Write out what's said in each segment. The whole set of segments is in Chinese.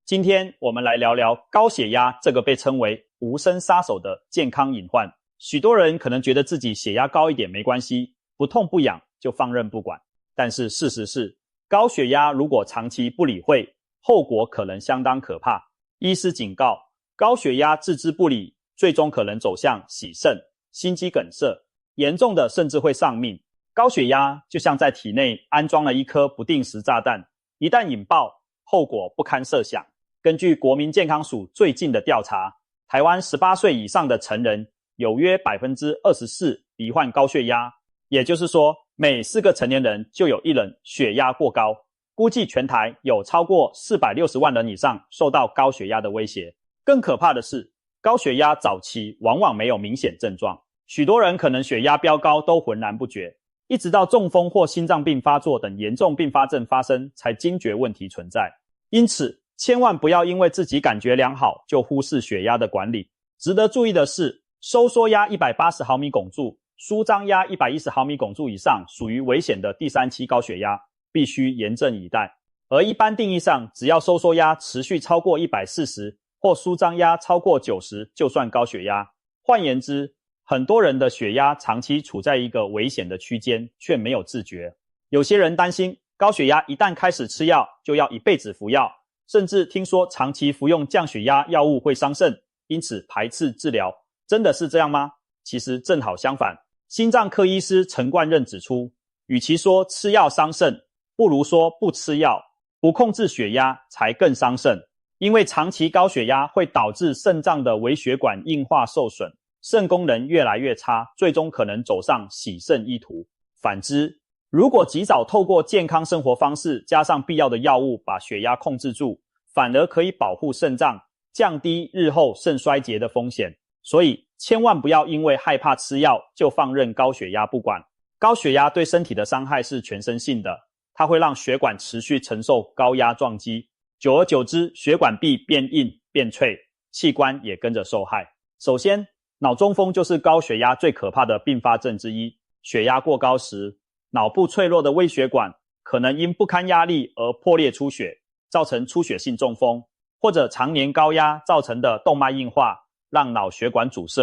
今天我们来聊聊高血压这个被称为无声杀手的健康隐患。许多人可能觉得自己血压高一点没关系，不痛不痒就放任不管。但是事实是，高血压如果长期不理会，后果可能相当可怕。医师警告，高血压置之不理，最终可能走向洗肾、心肌梗塞，严重的甚至会丧命。高血压就像在体内安装了一颗不定时炸弹，一旦引爆，后果不堪设想。根据国民健康署最近的调查，台湾18岁以上的成人有约 24% 罹患高血压，也就是说，每4个成年人就有1人血压过高。估计全台有超过460万人以上受到高血压的威胁。更可怕的是，高血压早期往往没有明显症状，许多人可能血压飙高都浑然不觉，一直到中风或心脏病发作等严重并发症发生才惊觉问题存在。因此，千万不要因为自己感觉良好就忽视血压的管理。值得注意的是，收缩压180毫米汞柱、舒张压110毫米汞柱以上属于危险的第3期高血压，必须严阵以待。而一般定义上，只要收缩压持续超过140或舒张压超过90就算高血压。换言之，很多人的血压长期处在一个危险的区间，却没有自觉。有些人担心高血压一旦开始吃药就要一辈子服药，甚至听说长期服用降血压药物会伤肾，因此排斥治疗。真的是这样吗？其实正好相反。心脏科医师陈冠任指出，与其说吃药伤肾，不如说不吃药、不控制血压才更伤肾。因为长期高血压会导致肾脏的微血管硬化受损，肾功能越来越差，最终可能走上洗肾意图。反之，如果及早透过健康生活方式加上必要的药物把血压控制住，反而可以保护肾脏，降低日后肾衰竭的风险。所以千万不要因为害怕吃药就放任高血压不管。高血压对身体的伤害是全身性的，它会让血管持续承受高压撞击，久而久之，血管壁变硬变脆，器官也跟着受害。首先，脑中风就是高血压最可怕的并发症之一。血压过高时，脑部脆弱的微血管可能因不堪压力而破裂出血，造成出血性中风，或者常年高压造成的动脉硬化，让脑血管阻塞，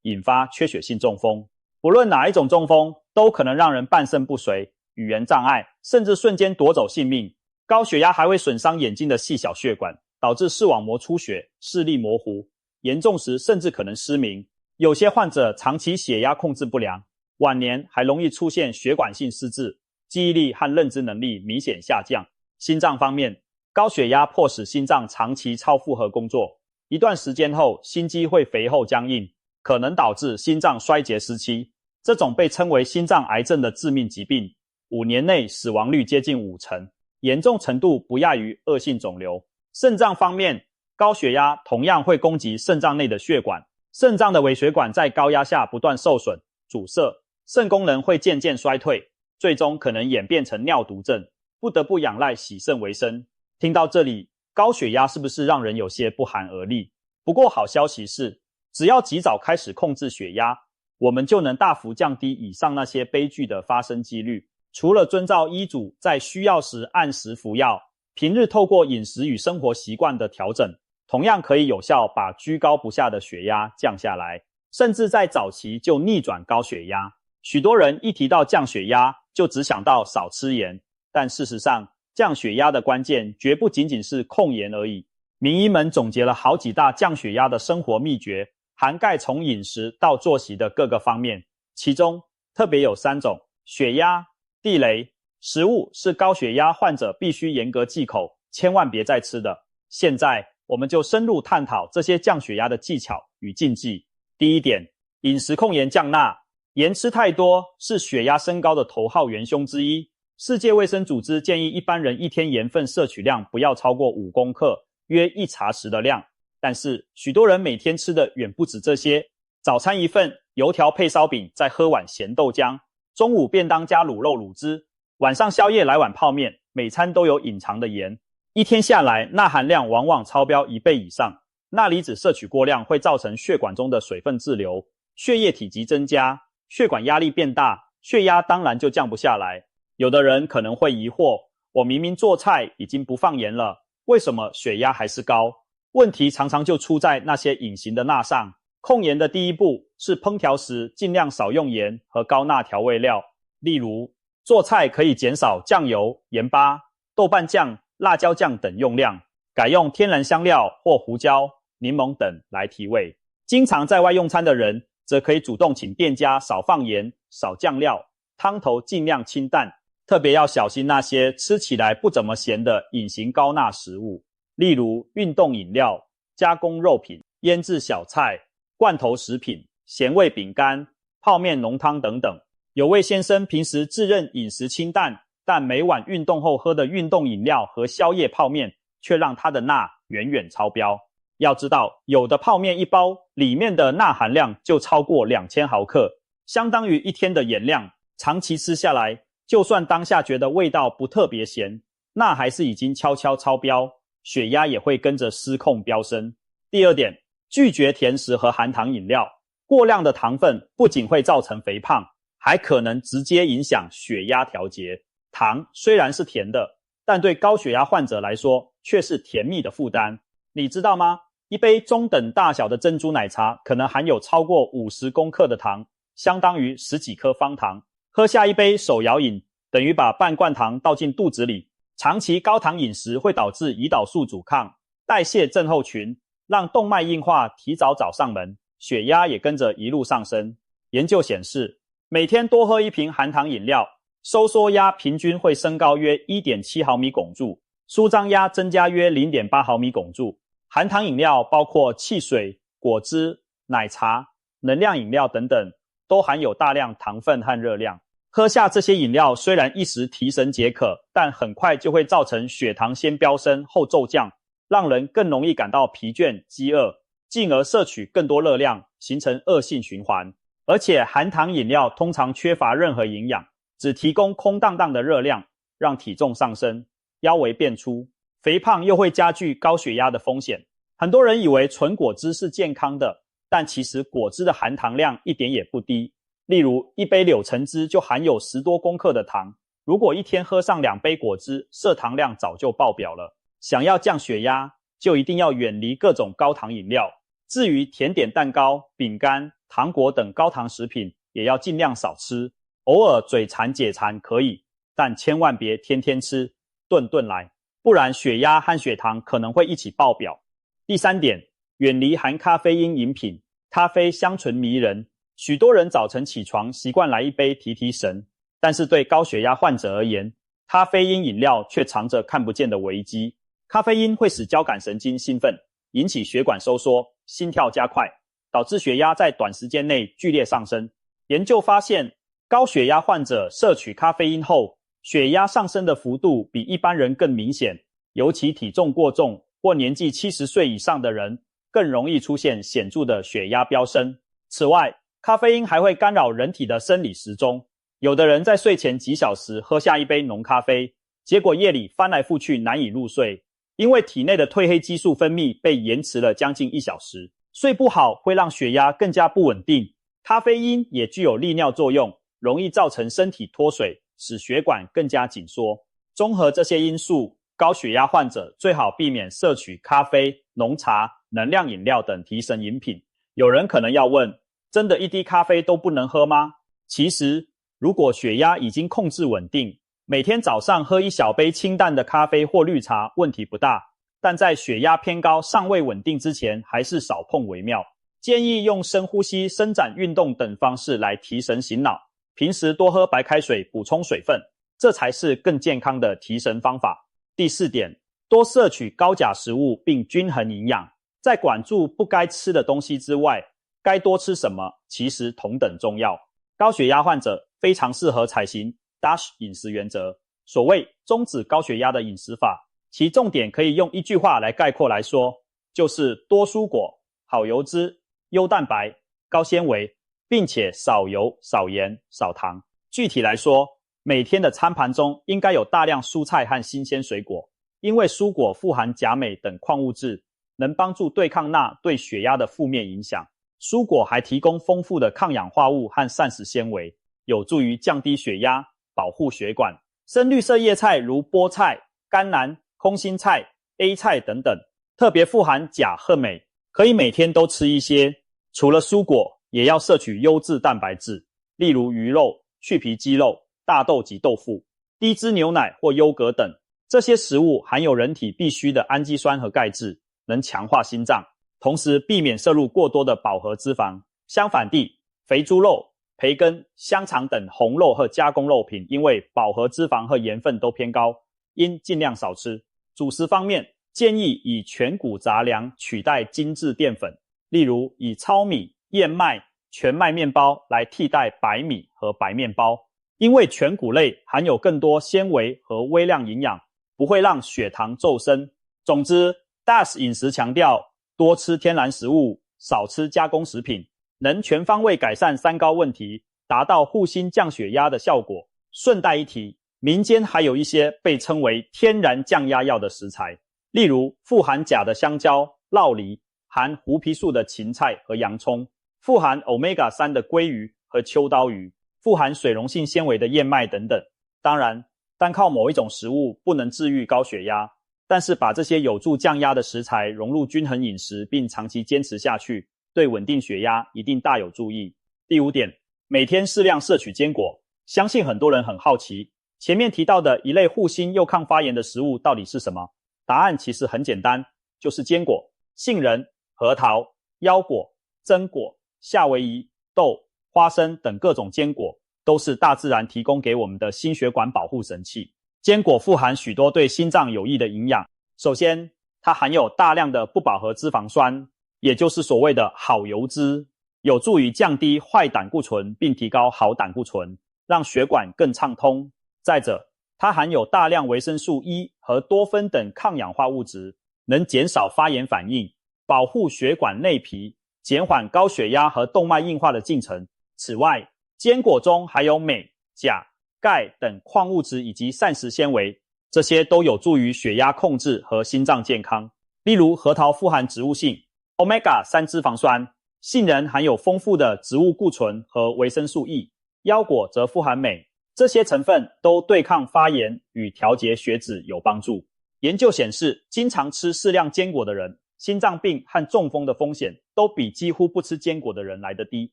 引发缺血性中风。不论哪一种中风，都可能让人半身不遂、语言障碍，甚至瞬间夺走性命。高血压还会损伤眼睛的细小血管，导致视网膜出血、视力模糊，严重时甚至可能失明。有些患者长期血压控制不良，晚年还容易出现血管性失智，记忆力和认知能力明显下降。心脏方面，高血压迫使心脏长期超负荷工作，一段时间后，心肌会肥厚僵硬，可能导致心脏衰竭时期。这种被称为心脏癌症的致命疾病，5年内死亡率接近50%，严重程度不亚于恶性肿瘤。肾脏方面，高血压同样会攻击肾脏内的血管，肾脏的微血管在高压下不断受损、阻塞，肾功能会渐渐衰退，最终可能演变成尿毒症，不得不仰赖洗肾为生。听到这里，高血压是不是让人有些不寒而栗？不过好消息是，只要及早开始控制血压，我们就能大幅降低以上那些悲剧的发生几率。除了遵照医嘱在需要时按时服药，平日透过饮食与生活习惯的调整，同样可以有效把居高不下的血压降下来，甚至在早期就逆转高血压。许多人一提到降血压，就只想到少吃盐，但事实上，降血压的关键绝不仅仅是控盐而已。名医们总结了好几大降血压的生活秘诀，涵盖从饮食到作息的各个方面，其中特别有3种：血压、地雷。食物是高血压患者必须严格忌口，千万别再吃的。现在我们就深入探讨这些降血压的技巧与禁忌。第一点，饮食控盐降钠。盐吃太多是血压升高的头号元凶之一。世界卫生组织建议一般人一天盐分摄取量不要超过5公克，约1茶匙的量。但是许多人每天吃的远不止这些，早餐一份油条配烧饼，再喝碗咸豆浆，中午便当加卤肉卤汁，晚上宵夜来碗泡面，每餐都有隐藏的盐。一天下来，钠含量往往超标1倍以上。钠离子摄取过量会造成血管中的水分滞留，血液体积增加，血管压力变大，血压当然就降不下来。有的人可能会疑惑，我明明做菜已经不放盐了，为什么血压还是高？问题常常就出在那些隐形的钠上。控盐的第一步是烹调时尽量少用盐和高钠调味料，例如做菜可以减少酱油、盐巴、豆瓣酱、辣椒酱等用量，改用天然香料或胡椒、柠檬等来提味。经常在外用餐的人则可以主动请店家少放盐、少酱料，汤头尽量清淡，特别要小心那些吃起来不怎么咸的隐形高钠食物，例如运动饮料、加工肉品、腌制小菜、罐头食品、咸味饼干、泡面浓汤等等。有位先生平时自认饮食清淡，但每晚运动后喝的运动饮料和宵夜泡面却让他的钠远远超标。要知道，有的泡面一包里面的钠含量就超过2000毫克，相当于一天的盐量。长期吃下来，就算当下觉得味道不特别咸，钠还是已经悄悄超标，血压也会跟着失控飙升。第二点，拒绝甜食和含糖饮料。过量的糖分不仅会造成肥胖，还可能直接影响血压调节。糖虽然是甜的，但对高血压患者来说却是甜蜜的负担。你知道吗？一杯中等大小的珍珠奶茶可能含有超过50公克的糖，相当于10几颗方糖。喝下一杯手摇饮，等于把半罐糖倒进肚子里。长期高糖饮食会导致胰岛素阻抗、代谢症候群，让动脉硬化提早找上门，血压也跟着一路上升。研究显示，每天多喝一瓶含糖饮料，收缩压平均会升高约 1.7 毫米汞柱，舒张压增加约 0.8 毫米汞柱。含糖饮料包括汽水、果汁、奶茶、能量饮料等等，都含有大量糖分和热量。喝下这些饮料虽然一时提神解渴，但很快就会造成血糖先飙升后骤降，让人更容易感到疲倦、饥饿，进而摄取更多热量，形成恶性循环。而且含糖饮料通常缺乏任何营养，只提供空荡荡的热量，让体重上升，腰围变粗，肥胖又会加剧高血压的风险。很多人以为纯果汁是健康的，但其实果汁的含糖量一点也不低。例如一杯柳橙汁就含有10多公克的糖，如果一天喝上2杯果汁，摄糖量早就爆表了。想要降血压，就一定要远离各种高糖饮料。至于甜点、蛋糕、饼干、糖果等高糖食品，也要尽量少吃，偶尔嘴馋解馋可以，但千万别天天吃，顿顿来，不然血压和血糖可能会一起爆表。第三点，远离含咖啡因饮品。咖啡香醇迷人，许多人早晨起床习惯来一杯提提神，但是对高血压患者而言，咖啡因饮料却藏着看不见的危机。咖啡因会使交感神经兴奋，引起血管收缩，心跳加快，导致血压在短时间内剧烈上升。研究发现，高血压患者摄取咖啡因后，血压上升的幅度比一般人更明显，尤其体重过重或年纪70岁以上的人，更容易出现显著的血压飙升。此外，咖啡因还会干扰人体的生理时钟，有的人在睡前几小时喝下一杯浓咖啡，结果夜里翻来覆去难以入睡，因为体内的褪黑激素分泌被延迟了将近1小时。睡不好会让血压更加不稳定，咖啡因也具有利尿作用，容易造成身体脱水，使血管更加紧缩。综合这些因素，高血压患者最好避免摄取咖啡、浓茶、能量饮料等提神饮品。有人可能要问，真的一滴咖啡都不能喝吗？其实，如果血压已经控制稳定，每天早上喝一小杯清淡的咖啡或绿茶问题不大，但在血压偏高尚未稳定之前，还是少碰为妙。建议用深呼吸、伸展运动等方式来提神醒脑，平时多喝白开水补充水分，这才是更健康的提神方法。第4点，多摄取高钾食物并均衡营养。在管住不该吃的东西之外，该多吃什么其实同等重要。高血压患者非常适合采行 DASH 饮食原则，所谓终止高血压的饮食法，其重点可以用一句话来概括来说，就是多蔬果、好油脂、优蛋白、高纤维，并且少油、少盐、少糖。具体来说，每天的餐盘中应该有大量蔬菜和新鲜水果，因为蔬果富含钾镁等矿物质，能帮助对抗钠对血压的负面影响。蔬果还提供丰富的抗氧化物和膳食纤维，有助于降低血压，保护血管。深绿色叶菜如菠菜、甘蓝、空心菜、A 菜等等，特别富含钾和镁，可以每天都吃一些。除了蔬果，也要摄取优质蛋白质，例如鱼肉、去皮鸡肉、大豆及豆腐、低脂牛奶或优格等。这些食物含有人体必需的氨基酸和钙质，能强化心脏，同时避免摄入过多的饱和脂肪。相反地，肥猪肉、培根、香肠等红肉和加工肉品因为饱和脂肪和盐分都偏高，应尽量少吃。主食方面，建议以全谷杂粮取代精致淀粉，例如以糙米、燕麦、全麦面包来替代白米和白面包，因为全谷类含有更多纤维和微量营养，不会让血糖骤升。总之 DAS 饮食强调多吃天然食物，少吃加工食品，能全方位改善三高问题，达到护心降血压的效果。顺带一提，民间还有一些被称为天然降压药的食材，例如富含钾的香蕉、酪梨，含胡皮素的芹菜和洋葱，富含 Omega-3 的鲑鱼和秋刀鱼，富含水溶性纤维的燕麦等等。当然，单靠某一种食物不能治愈高血压，但是把这些有助降压的食材融入均衡饮食并长期坚持下去，对稳定血压一定大有助益。第5点，每天适量摄取坚果。相信很多人很好奇，前面提到的一类护心又抗发炎的食物到底是什么？答案其实很简单，就是坚果。杏仁、核桃、腰果、榛果、夏威夷豆、花生等各种坚果都是大自然提供给我们的心血管保护神器。坚果富含许多对心脏有益的营养。首先，它含有大量的不饱和脂肪酸，也就是所谓的好油脂，有助于降低坏胆固醇并提高好胆固醇，让血管更畅通。再者，它含有大量维生素 E 和多酚等抗氧化物质，能减少发炎反应，保护血管内皮，减缓高血压和动脉硬化的进程。此外，坚果中含有镁、钾、钙等矿物质以及膳食纤维，这些都有助于血压控制和心脏健康。例如，核桃富含植物性 Omega-3 脂肪酸，杏仁含有丰富的植物固醇和维生素 E， 腰果则富含镁，这些成分都对抗发炎与调节血脂有帮助。研究显示，经常吃适量坚果的人，心脏病和中风的风险都比几乎不吃坚果的人来得低。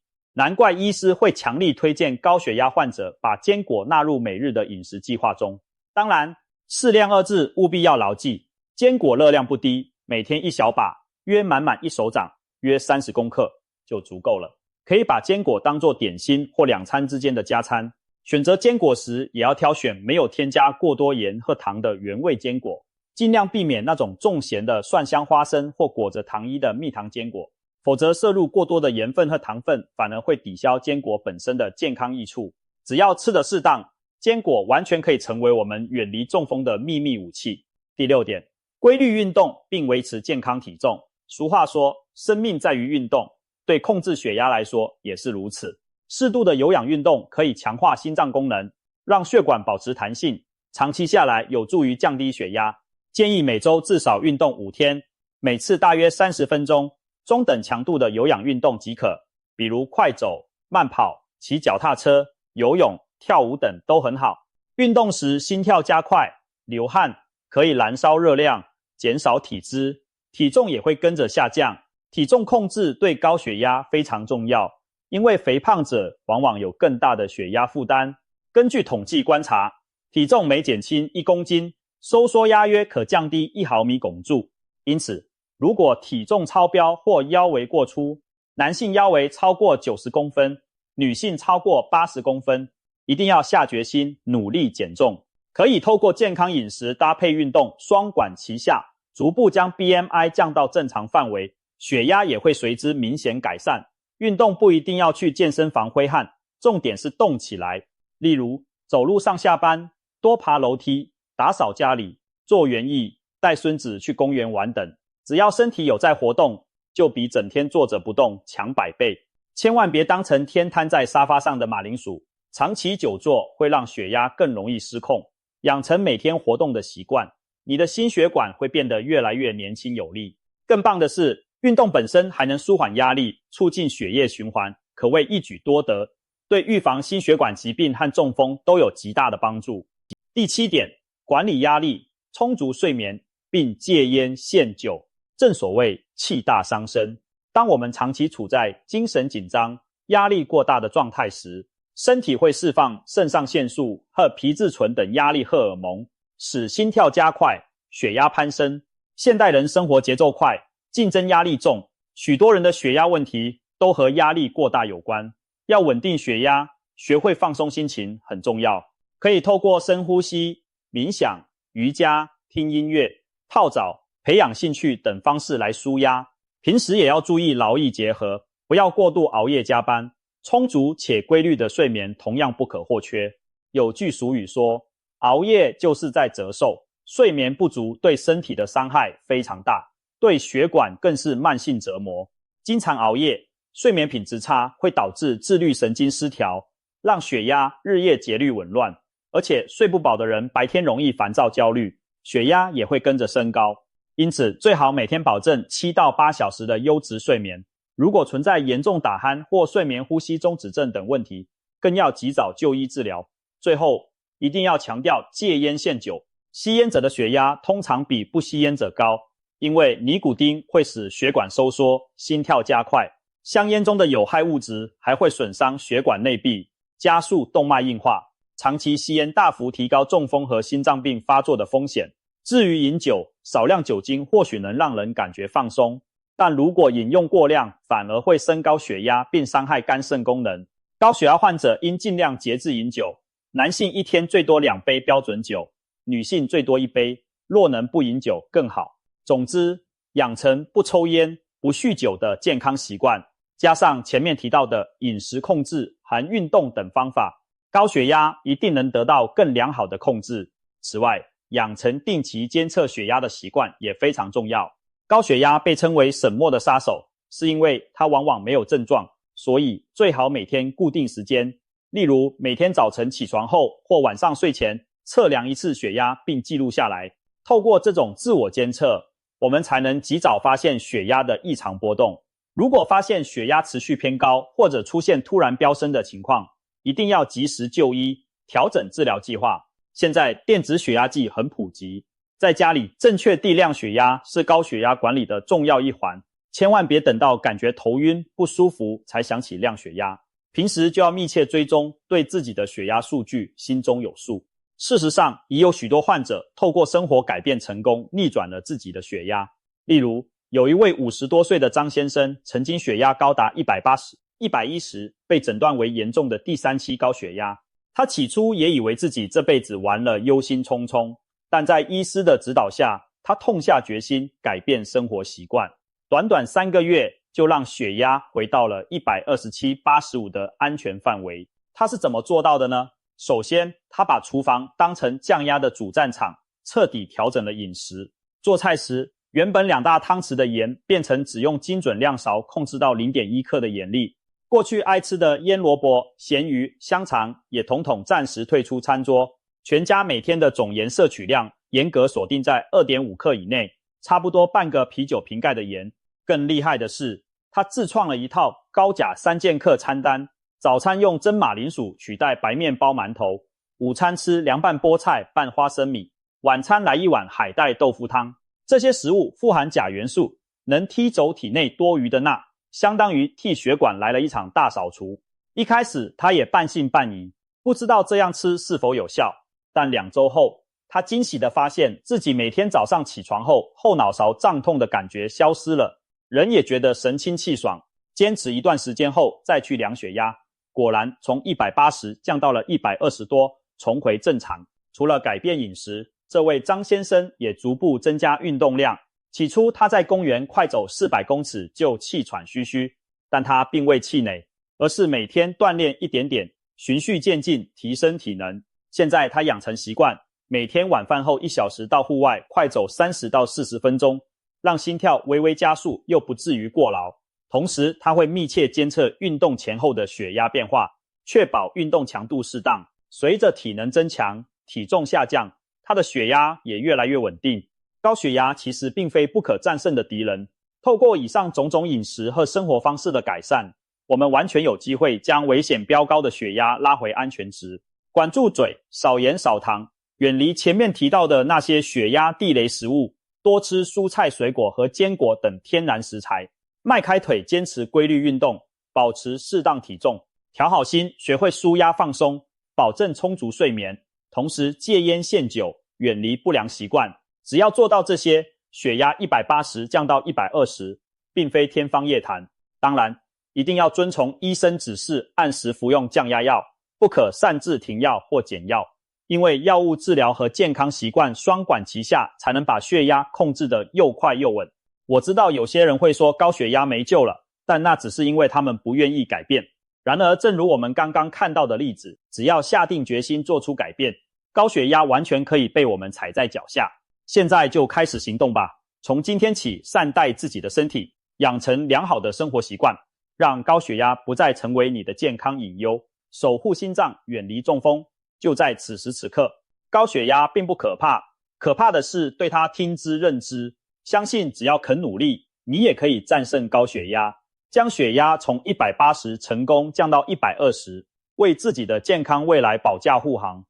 难怪医师会强力推荐高血压患者把坚果纳入每日的饮食计划中。当然，适量二字务必要牢记，坚果热量不低，每天一小把，约满1手掌，约30公克就足够了。可以把坚果当作点心或2餐之间的加餐。选择坚果时，也要挑选没有添加过多盐和糖的原味坚果，尽量避免那种重咸的蒜香花生或裹着糖衣的蜜糖坚果，否则摄入过多的盐分和糖分反而会抵消坚果本身的健康益处。只要吃得适当，坚果完全可以成为我们远离中风的秘密武器。第6点，规律运动并维持健康体重。俗话说，生命在于运动，对控制血压来说也是如此。适度的有氧运动可以强化心脏功能，让血管保持弹性，长期下来有助于降低血压。建议每周至少运动5天，每次大约30分钟，中等强度的有氧运动即可，比如快走、慢跑、骑脚踏车、游泳、跳舞等都很好。运动时心跳加快，流汗，可以燃烧热量，减少体脂，体重也会跟着下降。体重控制对高血压非常重要，因为肥胖者往往有更大的血压负担。根据统计观察，体重每减轻1公斤，收缩压约可降低1毫米汞柱。因此，如果体重超标或腰围过粗，男性腰围超过90公分，女性超过80公分，一定要下决心努力减重。可以透过健康饮食搭配运动，双管齐下，逐步将 BMI 降到正常范围，血压也会随之明显改善。运动不一定要去健身房挥汗，重点是动起来，例如走路上下班，多爬楼梯，打扫家里，做园艺，带孙子去公园玩等。只要身体有在活动，就比整天坐着不动强100倍。千万别当成天瘫在沙发上的马铃薯，长期久坐会让血压更容易失控。养成每天活动的习惯，你的心血管会变得越来越年轻有力。更棒的是，运动本身还能舒缓压力，促进血液循环，可谓一举多得，对预防心血管疾病和中风都有极大的帮助。第7点，管理压力，充足睡眠。并戒烟限酒。正所谓气大伤身，当我们长期处在精神紧张、压力过大的状态时，身体会释放肾上腺素和皮质醇等压力荷尔蒙，使心跳加快，血压攀升。现代人生活节奏快，竞争压力重，许多人的血压问题都和压力过大有关。要稳定血压，学会放松心情很重要。可以透过深呼吸、冥想、瑜伽、听音乐、泡澡、培养兴趣等方式来抒压。平时也要注意劳逸结合，不要过度熬夜加班。充足且规律的睡眠同样不可或缺。有句俗语说，熬夜就是在折寿，睡眠不足对身体的伤害非常大，对血管更是慢性折磨。经常熬夜，睡眠品质差会导致自律神经失调，让血压日夜节律紊乱，而且睡不饱的人白天容易烦躁焦虑，血压也会跟着升高。因此最好每天保证7到8小时的优质睡眠。如果存在严重打鼾或睡眠呼吸中止症等问题，更要及早就医治疗。最后一定要强调戒烟限酒。吸烟者的血压通常比不吸烟者高，因为尼古丁会使血管收缩，心跳加快。香烟中的有害物质还会损伤血管内壁，加速动脉硬化。长期吸烟大幅提高中风和心脏病发作的风险。至于饮酒，少量酒精或许能让人感觉放松，但如果饮用过量，反而会升高血压并伤害肝肾功能。高血压患者应尽量节制饮酒，男性一天最多2杯标准酒，女性最多1杯，若能不饮酒更好。总之，养成不抽烟、不酗酒的健康习惯，加上前面提到的饮食控制和运动等方法，高血压一定能得到更良好的控制。此外，养成定期监测血压的习惯也非常重要。高血压被称为沈默的杀手，是因为它往往没有症状，所以最好每天固定时间，例如每天早晨起床后或晚上睡前测量一次血压并记录下来。透过这种自我监测，我们才能及早发现血压的异常波动。如果发现血压持续偏高或者出现突然飙升的情况，一定要及时就医，调整治疗计划。现在电子血压计很普及，在家里正确地量血压是高血压管理的重要一环，千万别等到感觉头晕不舒服才想起量血压，平时就要密切追踪，对自己的血压数据心中有数。事实上，已有许多患者透过生活改变成功，逆转了自己的血压。例如，有一位50多岁的张先生，曾经血压高达180、110，被诊断为严重的第3期高血压。他起初也以为自己这辈子完了，忧心忡忡，但在医师的指导下，他痛下决心改变生活习惯，短短3个月就让血压回到了127/85的安全范围。他是怎么做到的呢？首先，他把厨房当成降压的主战场，彻底调整了饮食。做菜时，原本2大汤匙的盐变成只用精准量勺控制到 0.1 克的盐粒。过去爱吃的腌萝卜、咸鱼、香肠也统统暂时退出餐桌。全家每天的总盐摄取量严格锁定在 2.5 克以内，差不多半个啤酒瓶盖的盐。更厉害的是，他自创了一套高钾3剑客餐单，早餐用真马铃薯取代白面包馒头，午餐吃凉拌菠菜拌花生米，晚餐来一碗海带豆腐汤。这些食物富含钾元素，能踢走体内多余的钠，相当于替血管来了一场大扫除。一开始他也半信半疑，不知道这样吃是否有效，但2周后，他惊喜地发现自己每天早上起床后，后脑勺胀痛的感觉消失了，人也觉得神清气爽。坚持一段时间后再去量血压，果然从180降到了120多，重回正常。除了改变饮食，这位张先生也逐步增加运动量。起初他在公园快走400公尺就气喘吁吁，但他并未气馁，而是每天锻炼一点点，循序渐进提升体能。现在他养成习惯，每天晚饭后1小时到户外快走30到40分钟，让心跳微微加速又不至于过劳。同时他会密切监测运动前后的血压变化，确保运动强度适当。随着体能增强，体重下降，他的血压也越来越稳定。高血压其实并非不可战胜的敌人，透过以上种种饮食和生活方式的改善，我们完全有机会将危险飙高的血压拉回安全值。管住嘴，少盐少糖，远离前面提到的那些血压地雷食物，多吃蔬菜水果和坚果等天然食材，迈开腿坚持规律运动，保持适当体重，调好心，学会舒压放松，保证充足睡眠，同时戒烟限酒，远离不良习惯。只要做到这些，血压180降到120，并非天方夜谭。当然，一定要遵从医生指示，按时服用降压药，不可擅自停药或减药。因为药物治疗和健康习惯双管齐下，才能把血压控制得又快又稳。我知道有些人会说高血压没救了，但那只是因为他们不愿意改变。然而，正如我们刚刚看到的例子，只要下定决心做出改变，高血压完全可以被我们踩在脚下。现在就开始行动吧，从今天起善待自己的身体，养成良好的生活习惯，让高血压不再成为你的健康隐忧，守护心脏，远离中风。就在此时此刻，高血压并不可怕，可怕的是对它听之任之。相信只要肯努力，你也可以战胜高血压，将血压从180成功降到120，为自己的健康未来保驾护航。